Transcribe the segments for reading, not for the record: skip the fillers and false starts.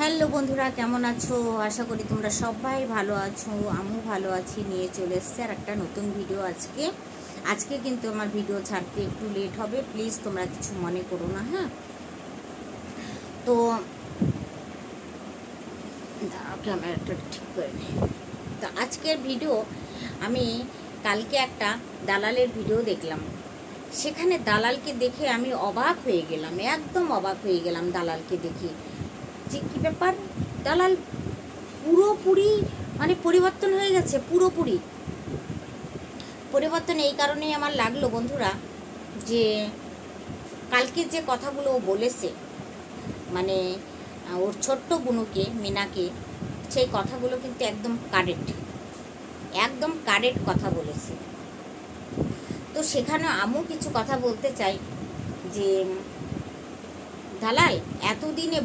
Hello বন্ধুরা, কেমন আছো? আশা করি তোমরা সবাই ভালো আছো। আমিও ভালো আছি। নিয়ে চলে এসেছি আর একটা নতুন ভিডিও আজকে কিন্তু আমার ভিডিও ছাড়তে একটু লেট হবে, প্লিজ তোমরা কিছু মনে করো না। হ্যাঁ, তো ক্যামেরাটা ঠিক করে নিই। তো আজকের ভিডিও আমি কালকে একটা দালালের ভিডিও দেখলাম। সেখানে দালালকে দেখে আমি অবাক হয়ে গেলাম, একদম অবাক হয়ে গেলাম দালালকে দেখে। যে কী ব্যাপার, দালাল পুরোপুরি মানে পরিবর্তন হয়ে গেছে। পুরোপুরি পরিবর্তন এই কারণেই আমার লাগলো বন্ধুরা, যে কালকে যে কথাগুলো ও বলেছে, মানে ওর ছোট্ট বুনুকে মিনাকে, সেই কথাগুলো কিন্তু একদম কারেক্ট কথা বলেছে। তো সেখানে আমিও কিছু কথা বলতে চাই যে দালাল এতদিনে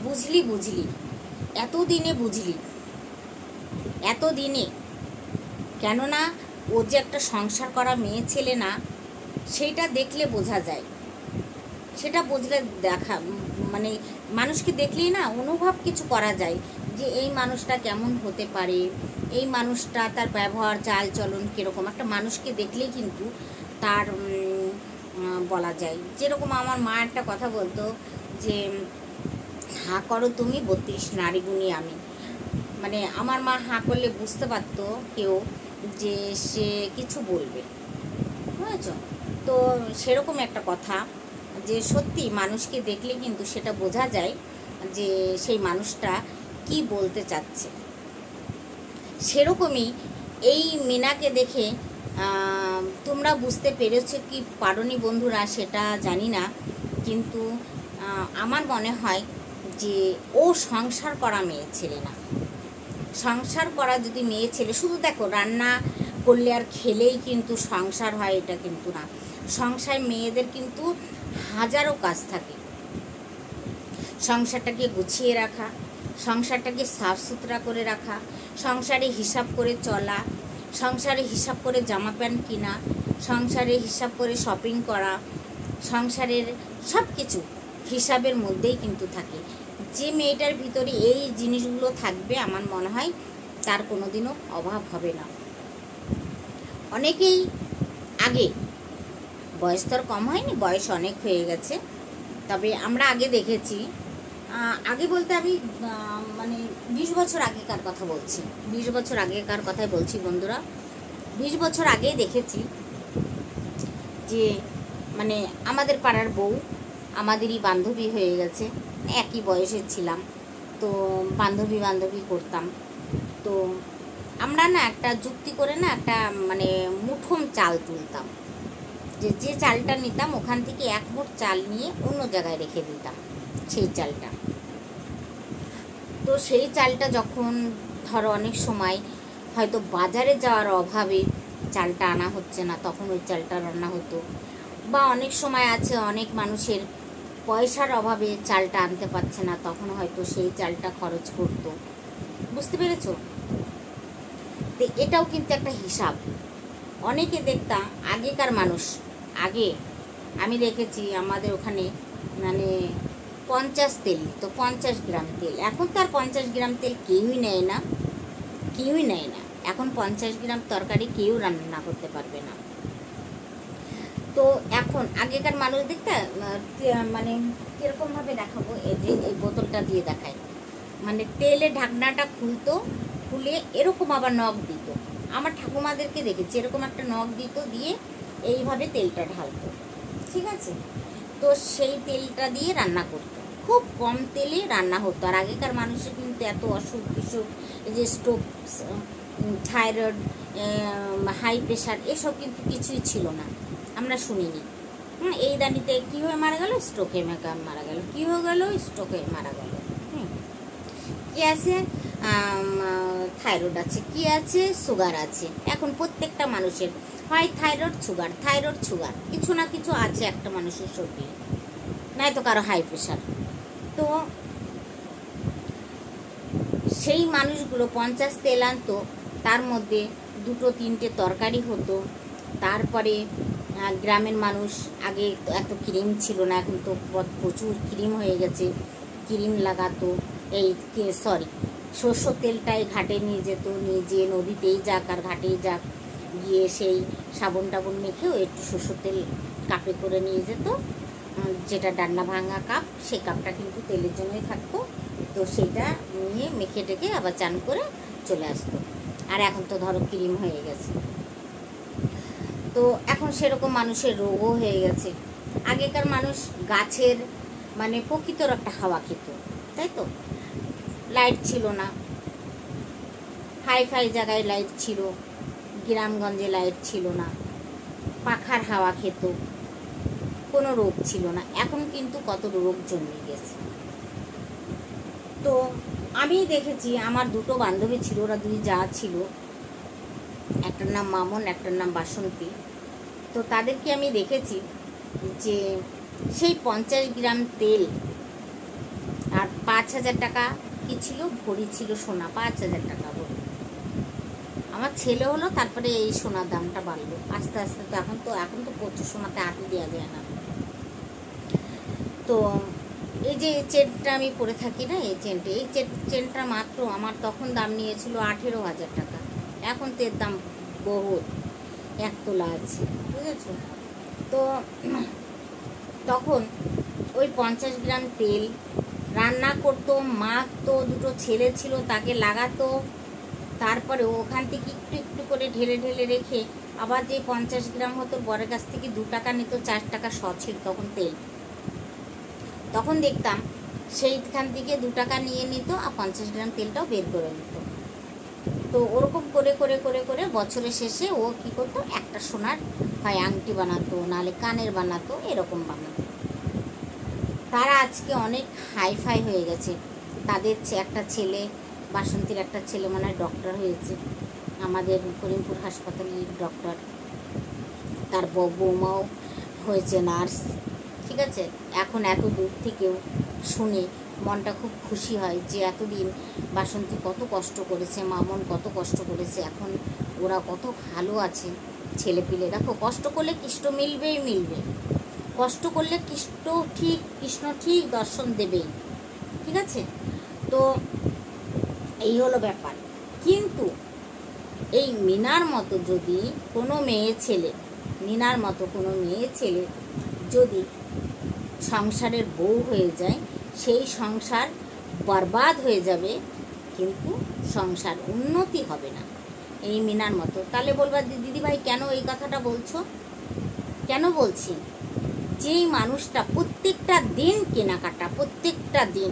এতদিনে কেননা ও যে একটা সংসার করা মেয়ে ছেলে না, সেইটা দেখলে বোঝা যায়। সেটা বুঝলে মানে মানুষকে দেখলেই না অনুভব কিছু করা যায় যে এই মানুষটা কেমন হতে পারে, এই মানুষটা তার ব্যবহার চাল চলন কীরকম। একটা মানুষকে দেখলেই কিন্তু তার বলা যায়। যেরকম আমার মা একটা কথা বলতো যে হাঁ করো তুমি 32 নারী গুণী আমি। মানে আমার মা হাঁ করলে বুঝতে পারতো কেউ যে সে কিছু বলবে, বুঝেছ? তো সেরকম একটা কথা, যে সত্যি মানুষকে দেখলে কিন্তু সেটা বোঝা যায় যে সেই মানুষটা কি বলতে চাচ্ছে। সেরকমই এই মিনাকে দেখে তোমরা বুঝতে পেরেছো কি পারোনি বন্ধুরা সেটা জানি না, কিন্তু আমার মনে হয় যে ও সংসার করা মেয়ে ছেলে না। সংসার করা যদি মেয়ে ছেলে, শুধু দেখো রান্না করলে আর খেলেই কিন্তু সংসার হয় এটা কিন্তু না। সংসার মেয়েদের কিন্তু হাজারো কাজ থাকে। সংসারটাকে গুছিয়ে রাখা, সংসারটাকে সাফ সুতরা করে রাখা, সংসারে হিসাব করে চলা, সংসারে হিসাব করে জামা প্যান্ট কিনা, সংসারে হিসাব করে শপিং করা, সংসারের সব কিছু হিসাবের মধ্যেই কিন্তু থাকে। যে মেয়েটার ভিতরে এই জিনিসগুলো থাকবে আমার মনে হয় তার কোনো দিনও অভাব হবে না। অনেকেই আগে, বয়স তো আর কম হয়নি, বয়স অনেক হয়ে গেছে, তবে আমরা আগে দেখেছি, আগে বলতে আমি মানে 20 বছর আগেকার কথা বলছি, 20 বছর আগেকার কথাই বলছি বন্ধুরা। 20 বছর আগে দেখেছি যে মানে আমাদের পাড়ার বউ আমাদেরই বান্ধবী হয়ে গেছে, একই বয়সের ছিলাম, তো বান্ধবী করতাম। তো আমরা না একটা যুক্তি করে না একটা মানে মুঠোম চাল তুলতাম, যে চালটা নিতাম ওখান থেকে 1 মুঠ চাল নিয়ে অন্য জায়গায় রেখে দিতাম সেই চালটা। তো সেই চালটা যখন ধরো অনেক সময় হয়তো বাজারে যাওয়ার অভাবে চালটা আনা হচ্ছে না, তখন ওই চালটা রান্না হতো। বা অনেক সময় আছে অনেক মানুষের পয়সার অভাবে চালটা আনতে পারছে না, তখন হয়তো সেই চালটা খরচ করতো। বুঝতে পেরেছো? তো এটাও কিন্তু একটা হিসাব। অনেকে দেখতাম আগেকার মানুষ, আগে আমি দেখেছি আমাদের ওখানে মানে 50 তেল, তো 50 গ্রাম তেল। এখন তো আর 50 গ্রাম তেল কেউই নেয় না। এখন 50 গ্রাম তরকারি কেউ রান্না করতে পারবে না। তো এখন আগেকার মানুষ দেখতে মানে কীরকমভাবে দেখাবো, এই যে এই বোতলটা দিয়ে দেখায়, মানে তেলের ঢাকনাটা খুলে এরকম আবার নখ দিত। আমার ঠাকুমাদেরকে দেখেছি এরকম একটা নখ দিত, দিয়ে এইভাবে তেলটা ঢালতো, ঠিক আছে? তো সেই তেলটা দিয়ে রান্না করতো, খুব কম তেলে রান্না হতো। আর আগেকার মানুষের কিন্তু এত অসুখ বিসুখ, এই যে স্ট্রোক, থাইরয়েড, হাই প্রেশার, এসব কিন্তু কিছুই ছিল না, আমরা শুনিনি। এই দানিতে কী হয়ে মারা গেল, স্ট্রোকে মারা গেল, কী হয়ে গেল, স্ট্রোকে মারা গেল। কী আছে, থাইরয়েড আছে, কি আছে, সুগার আছে। এখন প্রত্যেকটা মানুষের হয় থাইরয়েড সুগার, কিছু না কিছু আছে একটা মানুষের শরীরে, নয়তো কারো হাই প্রেশার। তো সেই মানুষগুলো 50 তেল আনতো, তার মধ্যে 2-3টে তরকারি হতো। তারপরে গ্রামের মানুষ, আগে এত ক্রিম ছিল না, এখন তো প্রচুর ক্রিম হয়ে গেছে, ক্রিম লাগাতো। এই সরি সরষের তেলটাই ঘাটে নিয়ে যেত, নিয়ে যেয়ে নদীতেই যাক আর ঘাটেই যাক, গিয়ে সেই সাবন টাবন মেখেও একটু সরষের তেল কাপে করে নিয়ে যেত, যেটা ডান্না ভাঙা কাপ, সেই কাপটা কিন্তু তেলের জন্যই থাকতো। তো সেটা নিয়ে মেখে টেকে আবার চান করে চলে আসতো। আর এখন তো ধরো ক্রিম হয়ে গেছে, তো এখন সেরকম মানুষের রোগও হয়ে গেছে। আগেকার মানুষ গাছের মানে প্রকৃতর একটা হাওয়া খেত, তাই তো? লাইট ছিল না, হাই ফাই জায়গায় লাইট ছিল, গ্রামগঞ্জে লাইট ছিল না, পাখার হাওয়া খেত, কোনো রোগ ছিল না। এখন কিন্তু কত রোগ জন্মে গেছে। তো আমি দেখেছি, আমার দুটো বান্ধবী ছিল, ওরা দুই যা ছিল, একটার নাম মামন, একটার নাম বাসন্তী। তো তাদেরকে আমি দেখেছি যে সেই 50 গ্রাম তেল আর 5,000 টাকা কি ছিল, ভরি ছিল সোনা, 5,000 টাকা ভরি। আমার ছেলে হলো, তারপরে এই সোনার দামটা বাড়লো আস্তে আস্তে। তো এখন তো প্রচুর সোনাতে হাতে দেওয়া যায় না। তো এই যে চেনটা আমি পরে থাকি না, এই চেনটা মাত্র আমার তখন দাম নিয়েছিল 18,000 টাকা। এখন তো এর দাম বহুত, 1 তোলা আছে, বুঝেছো? তো তখন ওই 50 গ্রাম তেল রান্না করতো, মাখতো, দুটো ছেলে ছিল তাকে লাগাতো, তারপরে ওখান থেকে একটু একটু করে ঢেলে ঢেলে রেখে আবার যে 50 গ্রাম হতো বরের কাছ থেকে 2 টাকা নিত, 4 টাকা শ ছিল তখন তেল। তখন দেখতাম সেইখান থেকে 2 টাকা নিয়ে নিত আর 50 গ্রাম তেলটাও বের করে নিত। তো ওরকম করে করে করে করে বছরের শেষে ও কী করতো, একটা সোনার হয় আংটি বানাতো, নাহলে কানের বানাতো, এরকম বানাতো। তারা আজকে অনেক হাইফাই হয়ে গেছে। তাদের একটা ছেলে, বাসন্তীর একটা ছেলে মানে ডক্টর হয়েছে, আমাদের করিমপুর হাসপাতালের ডক্টর। তার বৌমাও হয়েছে নার্স, ঠিক আছে? এখন এত দূর থেকেও শুনে মনটা খুব খুশি হয় যে এতদিন বাসন্তী কত কষ্ট করেছে, মামন কত কষ্ট করেছে, এখন ওরা কত ভালো আছে। ছেলে পিলে দেখো, কষ্ট করলে কৃষ্ণ মিলবেই মিলবে, কষ্ট করলে কৃষ্ণ ঠিক দর্শন দেবেই, ঠিক আছে? তো এই হলো ব্যাপার। কিন্তু এই মিনার মতো যদি কোনো মেয়ে ছেলে, মিনার মতো কোনো মেয়ে ছেলে যদি সংসারের বউ হয়ে যায়, সেই সংসার বরবাদ হয়ে যাবে, কিন্তু সংসার উন্নতি হবে না এই মিনার মতো। তাহলে বলবা দিদি ভাই কেন এই কথাটা বলছো? কেন বলছি, যেই মানুষটা প্রত্যেকটা দিন কেনাকাটা, প্রত্যেকটা দিন,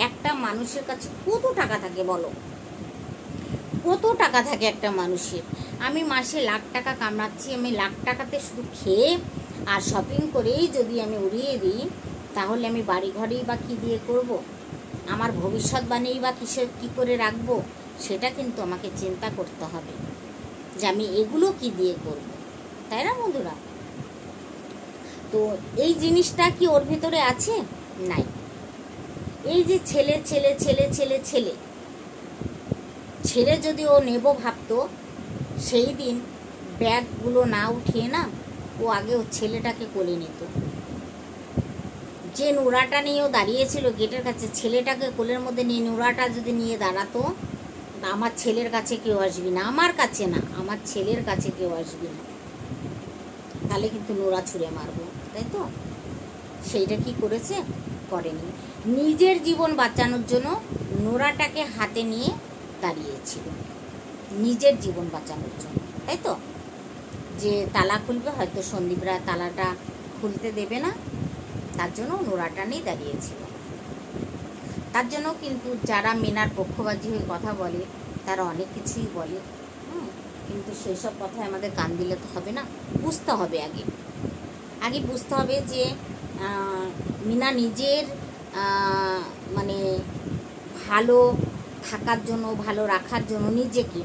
একটা মানুষের কাছে কত টাকা থাকে বলো, কত টাকা থাকে একটা মানুষের? আমি মাসে 1,00,000 টাকা কামাচ্ছি, আমি 1,00,000 টাকাতে শুধু খেয়ে আর শপিং করেই যদি আমি উড়িয়ে দিই, তাহলে আমি বাড়ি ঘরেই বা কী দিয়ে করব? আমার ভবিষ্যৎ বাণী বা কী করে রাখবো? সেটা কিন্তু আমাকে চিন্তা করতে হবে যে আমি এগুলো কি দিয়ে করব, তাই না বন্ধুরা? তো এই জিনিসটা কি ওর ভিতরে আছে? নাই। এই যে ছেলে ছেলে ছেলে ছেলে ছেলে ছেলে যদি ও নেব ভাবতো, সেই দিন ব্যাগগুলো না উঠিয়ে না, ও আগে ও ছেলেটাকে কোলে নিত। যে নোড়াটা নিয়েও দাঁড়িয়েছিল গেটের কাছে, ছেলেটাকে কোলের মধ্যে নিয়ে নোড়াটা যদি নিয়ে দাঁড়াতো, আমার ছেলের কাছে কেউ আসবি না, আমার কাছে না, আমার ছেলের কাছে কেউ আসবি না, তাহলে কিন্তু নোড়া ছুঁড়ে মারবো, তাই তো? সেইটা কি করেছে? করেনি। নিজের জীবন বাঁচানোর জন্য নোড়াটাকে হাতে নিয়ে দাঁড়িয়েছিল, নিজের জীবন বাঁচানোর জন্য, তাই তো? যে তালা খুলবে, হয়তো সন্দীপরা তালাটা খুলতে দেবে না, তার জন্য নোড়াটা নিয়ে দাঁড়িয়েছিল। তার জন্য কিন্তু যারা মিনার পক্ষবাদী হয়ে কথা বলে, তারা অনেক কিছুই বলে, কিন্তু সেসব কথায় আমাদের কান দিলে তো হবে না। বুঝতে হবে, আগে বুঝতে হবে যে মিনা নিজের মানে ভালো থাকার জন্য, ভালো রাখার জন্য নিজেকে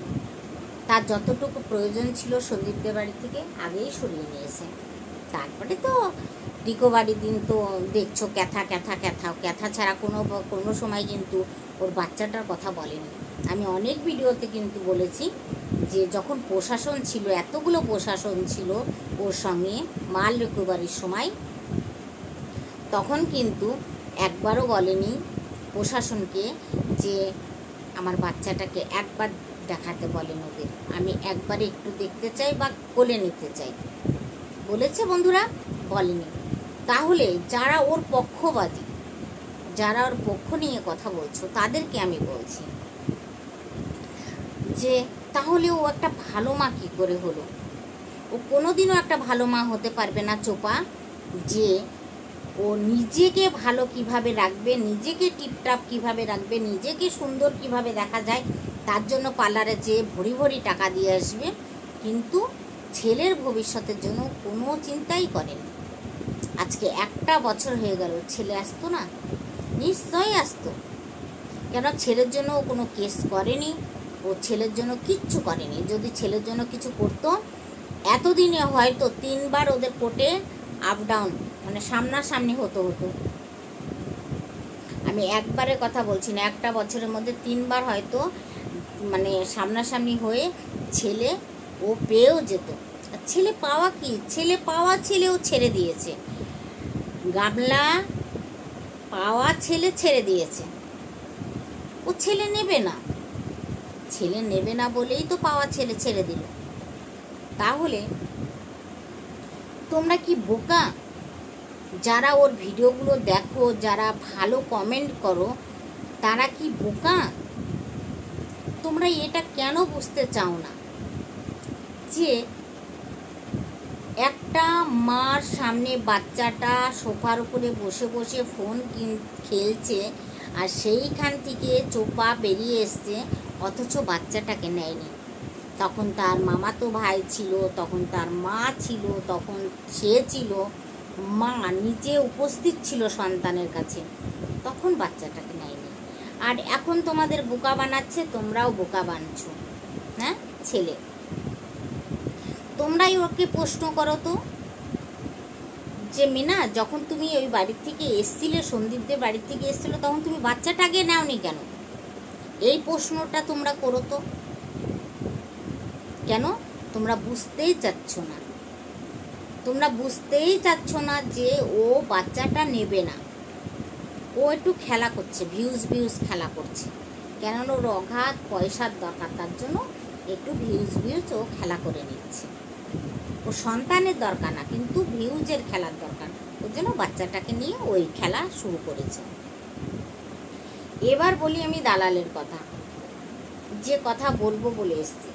তার যতটুকু প্রয়োজন ছিল সন্দীপদের বাড়ি থেকে আগেই সরিয়ে নিয়েছে। তারপরে তো রিকভারির দিন তো দেখছো ক্যাথা ক্যাথা ক্যাথা ক্যাথা ছাড়া কোনো সময় কিন্তু ওর বাচ্চাটার কথা বলেনি। আমি অনেক ভিডিওতে কিন্তু বলেছি যে যখন প্রশাসন ছিল, এতগুলো প্রশাসন ছিল ওর সঙ্গে মাল রিকভারির সময়, তখন কিন্তু একবারও বলেনি প্রশাসনকে যে আমার বাচ্চাটাকে একবার দেখাতে বলেন ওদের, আমি একবারে একটু দেখতে চাই বা কোলে নিতে চাই। বলেছে বন্ধুরা? বলেনি। তাহলে যারা ওর পক্ষবাদী, যারা ওর পক্ষ নিয়ে কথা বলছো, তাদেরকে আমি বলছি যে তাহলে ও একটা ভালো মা কী করে হলো? ও কোনোদিনও একটা ভালো মা হতে পারবে না চোপা, যে ও নিজেকে ভালো কিভাবে রাখবে, নিজেকে টিপটাপ কিভাবে রাখবে, নিজেকে সুন্দর কিভাবে দেখা যায়, তার জন্য পার্লারে যেয়ে ভরি ভরি টাকা দিয়ে আসবে, কিন্তু ছেলের ভবিষ্যতের জন্য কোনো চিন্তাই করেনি। আজকে 1টা বছর হয়ে গেল, ছেলে আসতো না? নিশ্চয়ই আসতো। কেন? ছেলের জন্য ও কোনো কেস করেনি, ও ছেলের জন্য কিচ্ছু করেনি। যদি ছেলের জন্য কিছু করতো, এতদিনে হয়তো 3বার ওদের কোর্টে আপ ডাউন, মানে সামনাসামনি হতো। আমি একবারের কথা বলছি না, 1টা বছরের মধ্যে 3বার হয়তো মানে সামনাসামনি হয়ে ছেলে ও পেয়েও যেত। ছেলে পাওয়া কি? ছেলেও ছেড়ে দিয়েছে। গামলা পাওয়া ছেলে ছেড়ে দিয়েছে। ও ছেলে নেবে না বলেই তো পাওয়া ছেলে ছেড়ে দিল। তাহলে তোমরা কি বোকা? যারা ওর ভিডিওগুলো দেখো, যারা ভালো কমেন্ট করো, তারা কি বোকা? তোমরা এটা কেন বুঝতে চাও না যে একটা মার সামনে বাচ্চাটা সোফার উপরে বসে বসে ফোন খেলছে, আর সেইখান থেকে চোপা বেরিয়ে এসছে, অথচ বাচ্চাটাকে নেয়নি। তখন তার মামাতো ভাই ছিল, তখন তার মা ছিল, তখন সে ছিল, মা নিজে উপস্থিত ছিল সন্তানের কাছে, তখন বাচ্চাটাকে নেয়নি। আর এখন তোমাদের বোকা বানাচ্ছে, তোমরাও বোকা বানছো। হ্যাঁ ছেলে, তোমরাই ওকে প্রশ্ন করো তো যে মিনা, যখন তুমি ওই বাড়ির থেকে এসছিলে, সন্দীপদের বাড়ির থেকে এসছিলে, তখন তুমি বাচ্চাটাকে নাওনি কেন? এই প্রশ্নটা তোমরা করো তো। কেন? তোমরা বুঝতেই চাচ্ছ না যে ও বাচ্চাটা নেবে না। ও একটু খেলা করছে, ভিউজ খেলা করছে। কেননা ওর অগাধ পয়সার দরকার, তার জন্য একটু ভিউজ ও খেলা করে নিচ্ছে। ও সন্তানের দরকার না, কিন্তু ভিউজের খেলার দরকার, ওর জন্য বাচ্চাটাকে নিয়ে ওই খেলা শুরু করেছে। এবার বলি আমি দালালের কথা, যে কথা বলবো বলে এসছি।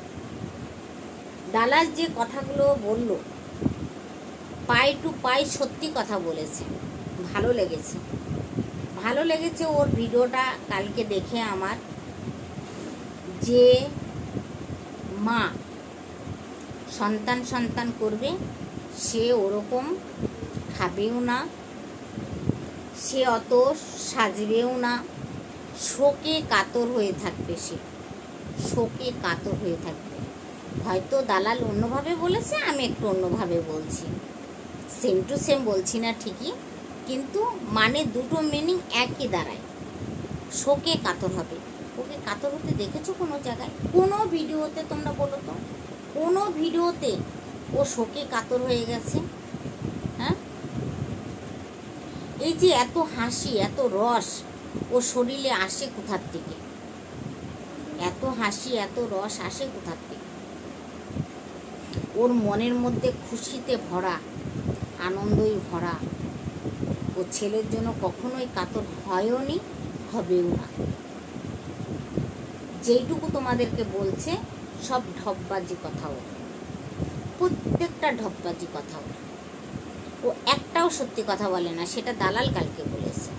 দালাল যে কথাগুলো বললো, পাই টু পাই সত্যি কথা বলেছে। ভালো লেগেছে ওর ভিডিওটা কালকে দেখে আমার, যে মা সন্তান করবে, সে ওরকম খাবেও না, সে অত সাজবেও না, শোকে কাতর হয়ে থাকবে। হয়তো দালাল অন্যভাবে বলেছে, আমি একটু অন্যভাবে বলছি, সেম টু সেম বলছি না ঠিকই, কিন্তু মানে দুটো মিনিং একই দাঁড়ায়। শোকে কাতর হবে। ওকে কাতর হতে দেখেছো কোনো জায়গায়, কোনো ভিডিওতে? তোমরা বলো তো, কোনো ভিডিওতে ও শোকে কাতর হয়ে গেছে? হ্যাঁ, এই যে এত হাসি, এত রস ও শরীরে আসে কোথার থেকে? এত হাসি, এত রস আসে কোথার থেকে? ওর মনের মধ্যে খুশিতে ভরা, আনন্দই ভরা। ও ছেলের জন্য কখনোই কাতর হয়ও নি, হবেও না। যেইটুকু তোমাদেরকে বলছে সব ঢপবাজি কথা, ওর প্রত্যেকটা ঢপবাজি কথা। ও একটাও সত্যি কথা বলে না, সেটা দালাল কালকে বলেছে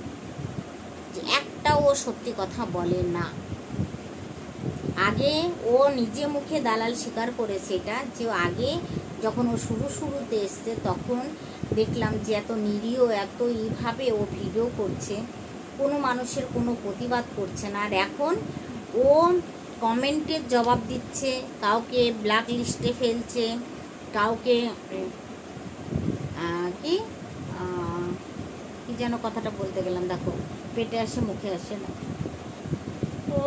যে একটাও ও সত্যি কথা বলে না। আগে ও নিজে মুখে দালাল স্বীকার করেছে এটা, যে আগে যখন ও শুরুতে এসছে, তখন দেখলাম যে এত নিরীহ, এত এইভাবে ও ভিডিও করছে, কোনো মানুষের কোনো প্রতিবাদ করছে না। আর এখন ও কমেন্টের জবাব দিচ্ছে, কাউকে ব্ল্যাক লিস্টে ফেলছে, কাউকে কি যেন কথাটা বলতে গেলাম, দেখো পেটে আসে মুখে আসে না, ও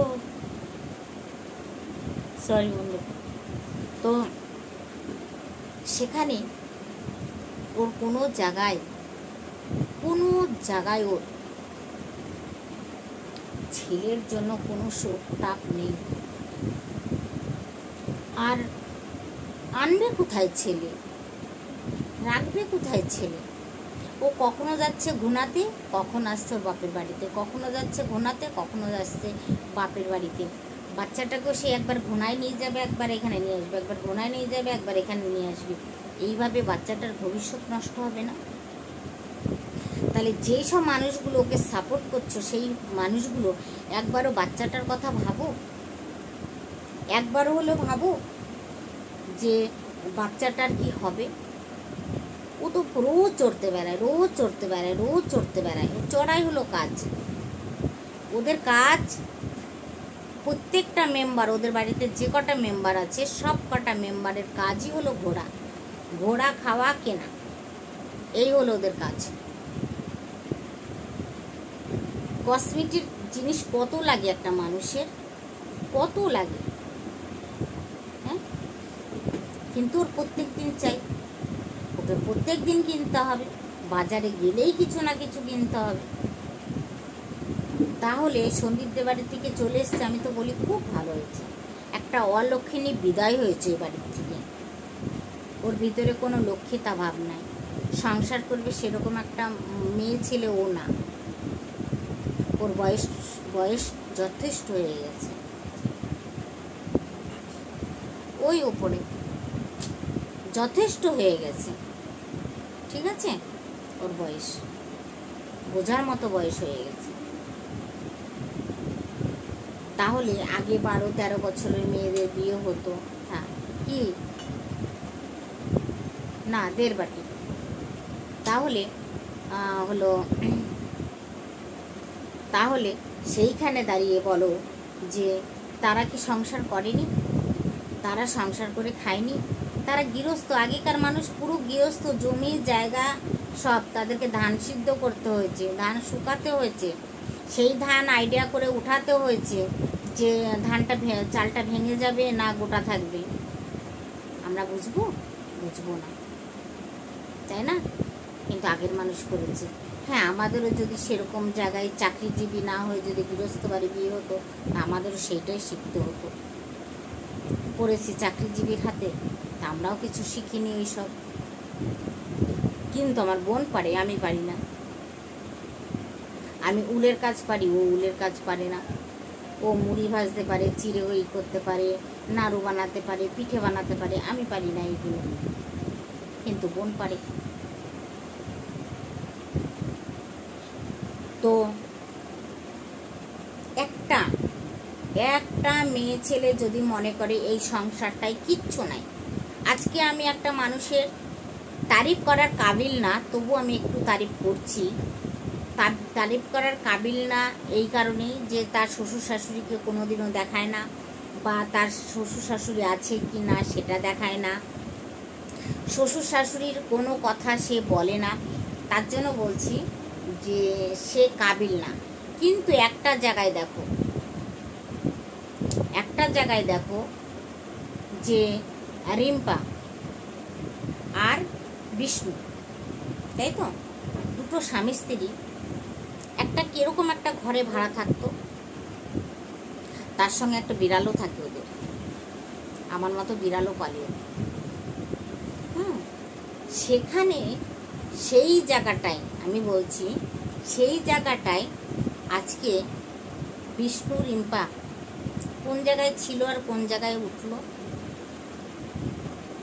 সরি বন্ধু। তো সেখানে ওর কোনো জায়গায় ওর ছেলের জন্য কোনো শোক তাপ নেই। আর আনবে কোথায় ছেলে, রাখবে কোথায় ছেলে? ও কখনো যাচ্ছে ঘুনাতে, কখন আসছে ওর বাপের বাড়িতে, কখনো যাচ্ছে ঘুনাতে, কখনো যাচ্ছে বাপের বাড়িতে। বাচ্চাটাকেও সে একবার ঘুনায় নিয়ে যাবে, একবার এখানে নিয়ে আসবে, একবার ঘুনায় নিয়ে যাবে, একবার এখানে নিয়ে আসবে। এইভাবে বাচ্চাটার ভবিষ্যৎ নষ্ট হবে না? তাহলে যেই সব মানুষগুলো ওকে সাপোর্ট করছো, সেই মানুষগুলো একবারও বাচ্চাটার কথা ভাবো, একবারও হলো ভাবো যে বাচ্চাটার কি হবে। ও তো রোজ চড়তে বেড়ায়, রোজ চড়তে বেড়ায়, রোজ চড়তে বেড়ায়। চড়াই হলো কাজ, ওদের কাজ। প্রত্যেকটা মেম্বার, ওদের বাড়িতে যে কটা মেম্বার আছে সব কটা মেম্বারের কাজই হলো ঘোড়া, ঘোড়া খাওয়া কেনা, এই হলো ওদের কাজ। কসমেটিক জিনিস কত লাগে একটা মানুষের, কত লাগে, হ্যাঁ? কিন্তু ওর প্রত্যেক দিন চাই, ওকে প্রত্যেক দিন কিনতে হবে, বাজারে গেলেই কিছু না কিছু কিনতে হবে। তাহলে সন্দীপদের বাড়ি থেকে চলে এসছে, আমি তো বলি খুব ভালো হয়েছে। একটা অলক্ষিণী বিদায় হয়েছে এই বাড়ির থেকে। ওর ভিতরে কোনো লক্ষ্মীতা ভাব নাই, সংসার করবে সেরকম একটা মেয়ে ছেলে ও না। ওর বয়স যথেষ্ট হয়ে গেছে, ওই ওপরে যথেষ্ট হয়ে গেছে, ঠিক আছে? ওর বয়স বোঝার মতো বয়স হয়ে গেছে। তাহলে আগে 12-13 বছরের মেয়েদের বিয়ে হতো, হ্যাঁ কি না 1.5 বাটি, তাহলে হলো, তাহলে সেইখানে দাঁড়িয়ে বলো যে তারা কি সংসার করেনি? তারা সংসার করে খায়নি? তারা গৃহস্থ, আগেকার মানুষ পুরো গৃহস্থ, জমি জায়গা সব, তাদেরকে ধান সিদ্ধ করতে হয়েছে, ধান শুকাতে হয়েছে, সেই ধান আইডিয়া করে উঠাতে হয়েছে যে ধানটা চালটা ভেঙে যাবে না গোটা থাকবে। আমরা বুঝবো? বুঝবো না, তাই না? কিন্তু আগের মানুষ করেছে। হ্যাঁ, আমাদেরও যদি সেরকম জায়গায় চাকরিজীবী না হয়ে যদি গৃহস্থ বাড়ি বিয়ে হতো, আমাদেরও সেইটাই শিখতে হতো। পড়েছি চাকরিজীবীর হাতে, তা আমরাও কিছু শিখিনি ওইসব। কিন্তু আমার বোন পারে, আমি পারি না। আমি উলের কাজ পারি, ও উলের কাজ পারে না। ও মুড়ি ভাজতে পারে, চিড়ে ওই করতে পারে, নাড়ু বানাতে পারে, পিঠে বানাতে পারে, আমি পারি না এইগুলো, কিন্তু বোন পারে। তো একটা মেয়ে ছেলে যদি মনে করে এই সংসারটাই কিচ্ছু নাই, আজকে আমি একটা মানুষের তারিফ করার কাবিল না, তবু আমি একটু তারিফ করছি। তার তারিফ করার কাবিল না এই কারণেই যে তার শ্বশুর শাশুড়িকে কোনোদিনও দেখায় না, বা তার শ্বশুর শাশুড়ি আছে কি না সেটা দেখায় না, শ্বশুর শাশুড়ির কোনো কথা সে বলে না, তার জন্য বলছি যে সে কাবিল না। কিন্তু একটা জায়গায় দেখো যে রিম্পা আর বিষ্ণু, তাই তো, দুটো স্বামী স্ত্রী একটা কিরকম একটা ঘরে ভাড়া থাকতো, তার সঙ্গে একটা বিড়ালও থাকে ওদের, আমার মতো বিড়ালও পালিয়ে। সেখানে সেই জায়গাটায় আমি বলছি, সেই জায়গাটায় আজকে বিষ্ণু রিম্পা কোন জায়গায় ছিল আর কোন জায়গায় উঠলো?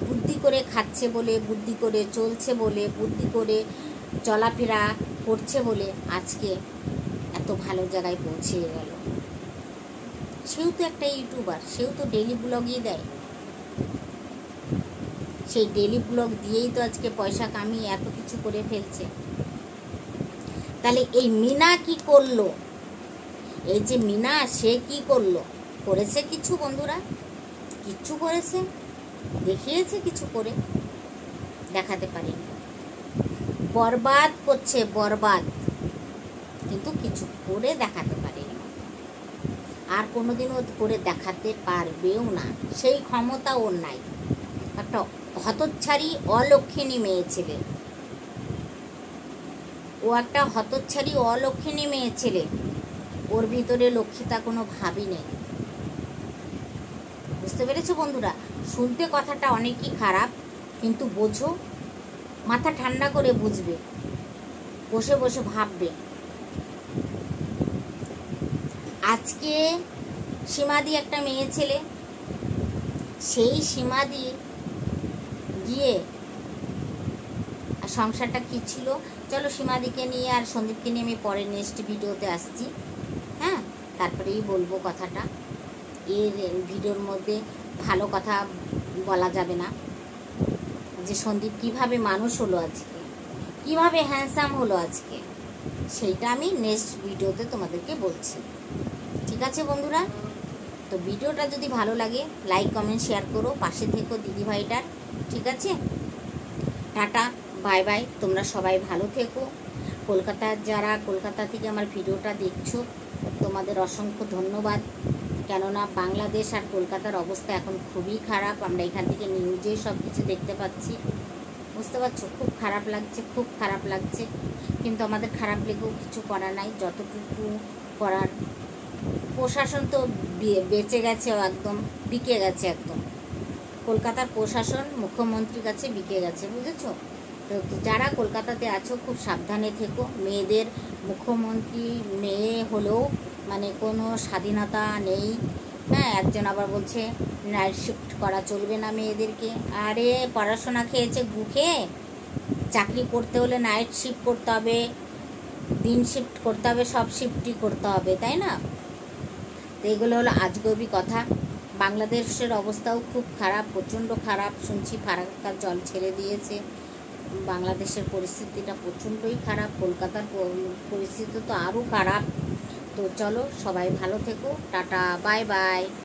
বুদ্ধি করে খাচ্ছে বলে, বুদ্ধি করে চলছে বলে, বুদ্ধি করে চলাফেরা করছে বলে আজকে এত ভালো জায়গায় পৌঁছে গেল। সেও তো একটা ইউটিউবার, সেও তো ডেইলি ব্লগই দেয়, সেই ডেইলি ব্লগ দিয়েই তো আজকে পয়সা কামিয়ে এত কিছু করে ফেলছে। তাহলে এই মিনা কি করলো? এই যে মিনা, সে কি করলো? করেছে কিছু? বন্ধুরা, কিচ্ছু করেছে? দেখিয়েছে কিছু করে? দেখাতে পারেনি। বরবাদ করছে, বরবাদ, কিন্তু কিছু করে দেখাতে পারেনি, আর কোনোদিনও করে দেখাতে পারবেও না, সেই ক্ষমতা ওর নাই। একটা হতচ্ছাড়ি অলক্ষিণী মেয়ে ছেলে, ও একটা হতচ্ছাড়ি অলক্ষিণী মেয়ে ছেলে। ও ওর ভিতরে লক্ষ্মীতা কোনো ভাবই নেই। বুঝতে পেরেছো বন্ধুরা? শুনতে কথাটা অনেকই খারাপ, কিন্তু বোঝো, মাথা ঠান্ডা করে বুঝবে, বসে বসে ভাববে। আজকে সীমাদি একটা মেয়ে ছেলে, সেই সীমাদি গিয়ে আর সংসারটা কী ছিল, চলো সীমাদিকে নিয়ে আর সন্দীপকে নিয়ে আমি পরে নেক্সট ভিডিওতে আসছি। হ্যাঁ, তারপরেই বলবো কথাটা। এর ভিডিওর মধ্যে ভালো কথা বলা যাবে না, যে সন্দীপ কীভাবে মানুষ হলো আজকে, কীভাবে হ্যান্ডসাম হলো আজকে, সেইটা আমি নেক্সট ভিডিওতে তোমাদেরকে বলছি। ঠিক আছে বন্ধুরা? তো ভিডিওটা যদি ভালো লাগে লাইক কমেন্ট শেয়ার করো, পাশে থেকো দিদিভাইটার। ঠিক আছে, টাটা, বাই বাই। তোমরা সবাই ভালো থেকো। কলকাতার যারা কলকাতা থেকে আমার ভিডিওটা দেখছো, তোমাদের অসংখ্য ধন্যবাদ। কেননা বাংলাদেশ আর কলকাতার অবস্থা এখন খুবই খারাপ। আমরা এখান থেকে নিউজে সব কিছু দেখতে পাচ্ছি। বুঝতে পারছো? খুব খারাপ লাগছে, খুব খারাপ লাগছে, কিন্তু আমাদের খারাপ লেগেও কিছু করার নাই। যতটুকু করার, প্রশাসন তো বেঁচে গেছে, একদম বিকে গেছে, একদম কলকাতার প্রশাসন মুখ্যমন্ত্রীর কাছে বিকে গেছে। বুঝেছো? তো যারা কলকাতাতে আছো খুব সাবধানে থেকো। মেয়েদের মুখ্যমন্ত্রী মেয়ে হলেও মানে কোনো স্বাধীনতা নেই। হ্যাঁ, একজন আবার বলছে নাইট শিফট করা চলবে না মেয়েদেরকে। আরে পড়াশোনা খেয়েছে গুখে, চাকরি করতে হলে নাইট শিফট করতে হবে, দিন শিফট করতে হবে, সব শিফটই করতে হবে, তাই না? তো এগুলো হলো আজগবি কথা। বাংলাদেশের অবস্থাও খুব খারাপ, প্রচণ্ড খারাপ। শুনছি ফারাক্কার জল ছেড়ে দিয়েছে। বাংলাদেশের পরিস্থিতিটা প্রচণ্ডই খারাপ, কলকাতার পরিস্থিতি তো আরও খারাপ। তো চলো সবাই ভালো থেকো, টাটা, বাই বাই।